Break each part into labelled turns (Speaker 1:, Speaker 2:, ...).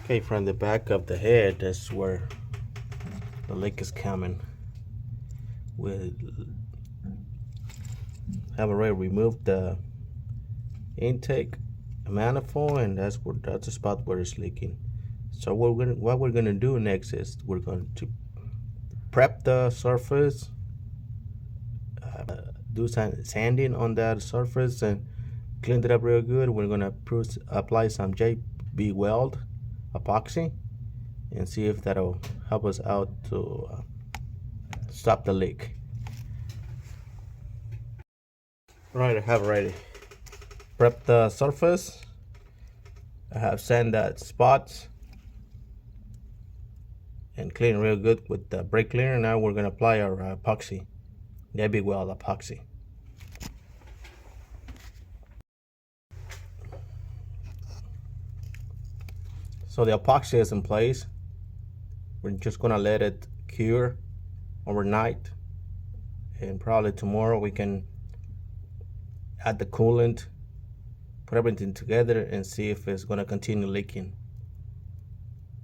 Speaker 1: Okay, from the back of the head, that's where the leak is coming. We have already removed the intake manifold, and that's the spot where it's leaking. So what we're gonna do next is we're going to prep the surface, do some sanding on that surface, and clean it up real good. We're gonna apply some JB Weld epoxy and see if that'll help us out to stop the leak. Right, I have already prepped the surface. I have sanded that spots and clean real good with the brake cleaner. Now we're gonna apply our epoxy, JB Weld epoxy. So the epoxy is in place. We're just gonna let it cure overnight, and probably tomorrow we can add the coolant, put everything together, and see if it's gonna continue leaking.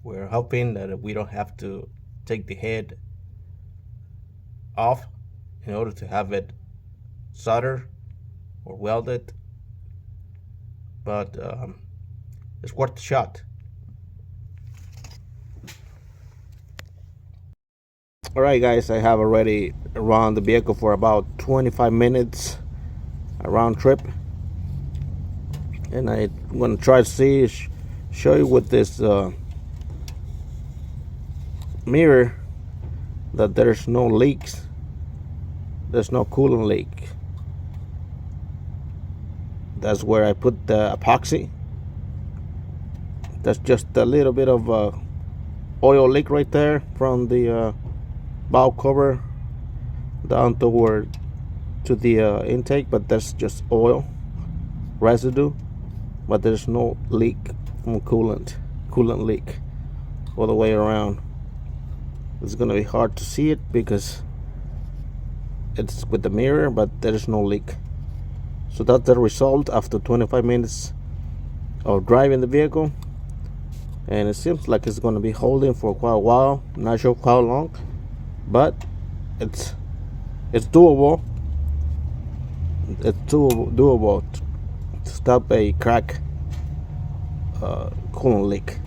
Speaker 1: We're hoping that we don't have to take the head off in order to have it soldered or welded, but it's worth a shot. Alright guys, I have already run the vehicle for about 25 minutes, a round trip, and I'm going to try to show you with this mirror that there's no leaks, there's no coolant leak. That's where I put the epoxy. That's just a little bit of oil leak right there from the valve cover down to the intake, but that's just oil residue, but there's no leak from coolant leak all the way around. It's gonna be hard to see it because it's with the mirror, but there's no leak. So that's the result after 25 minutes of driving the vehicle, and it seems like it's gonna be holding for quite a while. Not sure how long, but it's doable. It's doable to stop a crack coolant leak.